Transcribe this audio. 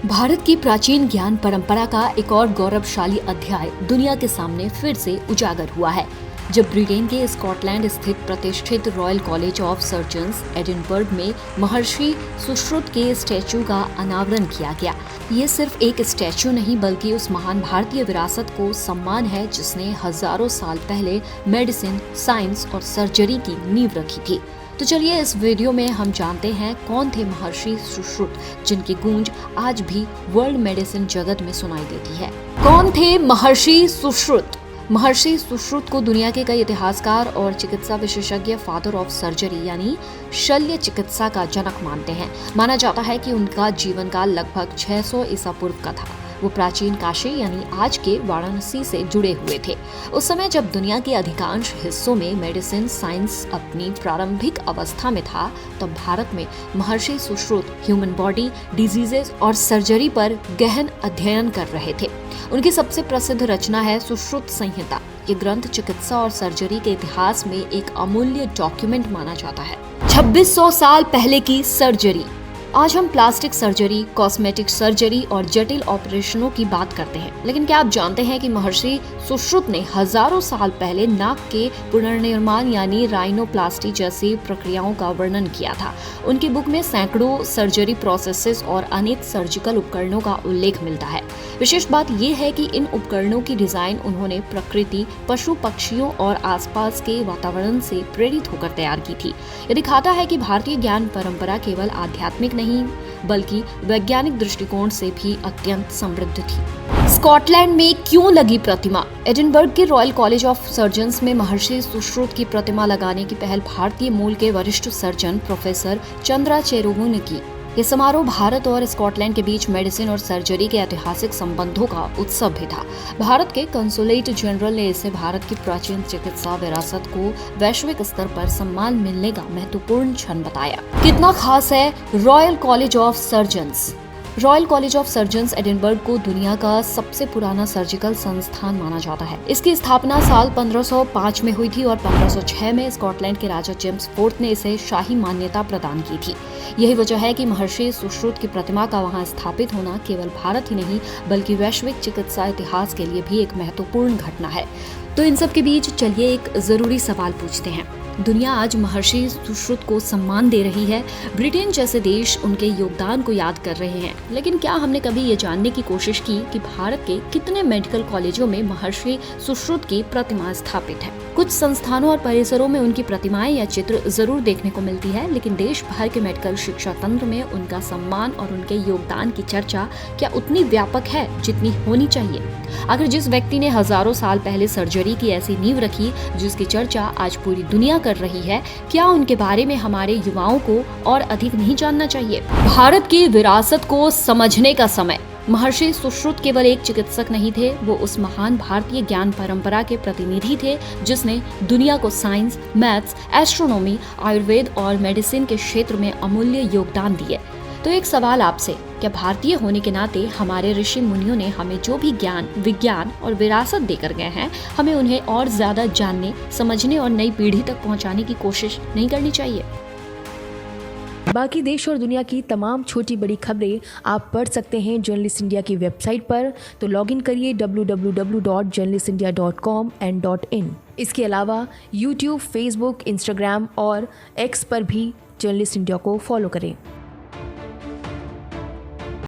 भारत की प्राचीन ज्ञान परंपरा का एक और गौरवशाली अध्याय दुनिया के सामने फिर से उजागर हुआ है, जब ब्रिटेन के स्कॉटलैंड स्थित प्रतिष्ठित royal college of surgeons Edinburgh में महर्षि सुश्रुत के स्टैचू का अनावरण किया गया। ये सिर्फ एक स्टैचू नहीं बल्कि उस महान भारतीय विरासत को सम्मान है जिसने हजारों साल पहले मेडिसिन, साइंस और सर्जरी की नींव रखी थी। तो चलिए इस वीडियो में हम जानते हैं कौन थे महर्षि सुश्रुत, जिनकी गूंज आज भी वर्ल्ड मेडिसिन जगत में सुनाई देती है। कौन थे महर्षि सुश्रुत? महर्षि सुश्रुत को दुनिया के कई इतिहासकार और चिकित्सा विशेषज्ञ फादर ऑफ सर्जरी यानी शल्य चिकित्सा का जनक मानते हैं। माना जाता है कि उनका जीवन काल लगभग 600 ईसा पूर्व का था। वो प्राचीन काशी यानी आज के वाराणसी से जुड़े हुए थे। उस समय जब दुनिया के अधिकांश हिस्सों में मेडिसिन साइंस अपनी प्रारंभिक अवस्था में था, तब भारत में महर्षि सुश्रुत ह्यूमन बॉडी डिजीजेस और सर्जरी पर गहन अध्ययन कर रहे थे। उनकी सबसे प्रसिद्ध रचना है सुश्रुत संहिता। ये ग्रंथ चिकित्सा और सर्जरी के इतिहास में एक अमूल्य डॉक्यूमेंट माना जाता है। 2600 साल पहले की सर्जरी। आज हम प्लास्टिक सर्जरी, कॉस्मेटिक सर्जरी और जटिल ऑपरेशनों की बात करते हैं, लेकिन क्या आप जानते हैं कि महर्षि सुश्रुत ने हजारों साल पहले नाक के पुनर्निर्माण यानी राइनोप्लास्टी जैसी प्रक्रियाओं का वर्णन किया था। उनकी बुक में सैकड़ों सर्जरी प्रोसेसेस और अनेक सर्जिकल उपकरणों का उल्लेख मिलता है। विशेष बात यह है कि इन उपकरणों की डिजाइन उन्होंने प्रकृति, पशु पक्षियों और आसपास के वातावरण से प्रेरित होकर तैयार की थी। यह दिखाता है कि भारतीय ज्ञान परंपरा केवल आध्यात्मिक नहीं बल्कि वैज्ञानिक दृष्टिकोण से भी अत्यंत समृद्ध थी। स्कॉटलैंड में क्यों लगी प्रतिमा? एडिनबर्ग के रॉयल कॉलेज ऑफ सर्जन्स में महर्षि सुश्रुत की प्रतिमा लगाने की पहल भारतीय मूल के वरिष्ठ सर्जन प्रोफेसर चंद्रा चेरुवू ने की। ये समारोह भारत और स्कॉटलैंड के बीच मेडिसिन और सर्जरी के ऐतिहासिक संबंधों का उत्सव भी था। भारत के कंसुलेट जनरल ने इसे भारत की प्राचीन चिकित्सा विरासत को वैश्विक स्तर पर सम्मान मिलने का महत्वपूर्ण क्षण बताया। कितना खास है royal college of surgeons? Royal college of surgeons Edinburgh को दुनिया का सबसे पुराना सर्जिकल संस्थान माना जाता है। इसकी स्थापना साल 1505 में हुई थी और 1506 में स्कॉटलैंड के राजा जेम्स फोर्थ ने इसे शाही मान्यता प्रदान की थी। यही वजह है कि महर्षि सुश्रुत की प्रतिमा का वहां स्थापित होना केवल भारत ही नहीं बल्कि वैश्विक चिकित्सा इतिहास के लिए भी एक महत्वपूर्ण घटना है। तो इन सब के बीच चलिए एक जरूरी सवाल पूछते हैं। दुनिया आज महर्षि सुश्रुत को सम्मान दे रही है। ब्रिटेन जैसे देश उनके योगदान को याद कर रहे हैं, लेकिन क्या हमने कभी ये जानने की कोशिश की कि भारत के कितने मेडिकल कॉलेजों में महर्षि सुश्रुत की प्रतिमा स्थापित है? कुछ संस्थानों और परिसरों में उनकी प्रतिमाएं या चित्र जरूर देखने को मिलती है, लेकिन देश भर के मेडिकल शिक्षा तंत्र में उनका सम्मान और उनके योगदान की चर्चा क्या उतनी व्यापक है जितनी होनी चाहिए? आखिर जिस व्यक्ति ने हजारों साल पहले सर्जरी की ऐसी नींव रखी जिसकी चर्चा आज पूरी दुनिया कर रही है, क्या उनके बारे में हमारे युवाओं को और अधिक नहीं जानना चाहिए? भारत की विरासत को समझने का समय। महर्षि सुश्रुत केवल एक चिकित्सक नहीं थे, वो उस महान भारतीय ज्ञान परंपरा के प्रतिनिधि थे जिसने दुनिया को साइंस, मैथ्स, एस्ट्रोनॉमी, आयुर्वेद और मेडिसिन के क्षेत्र में अमूल्य योगदान दिए। तो एक सवाल आपसे, क्या भारतीय होने के नाते हमारे ऋषि मुनियों ने हमें जो भी ज्ञान, विज्ञान और विरासत देकर गए हैं, हमें उन्हें और ज्यादा जानने, समझने और नई पीढ़ी तक पहुंचाने की कोशिश नहीं करनी चाहिए? बाकी देश और दुनिया की तमाम छोटी बड़ी खबरें आप पढ़ सकते हैं जर्नलिस्ट इंडिया की वेबसाइट पर। तो लॉग इन करिए www.journalistindia.com and .in। इसके अलावा यूट्यूब, फेसबुक, इंस्टाग्राम और एक्स पर भी जर्नलिस्ट इंडिया को फॉलो करें।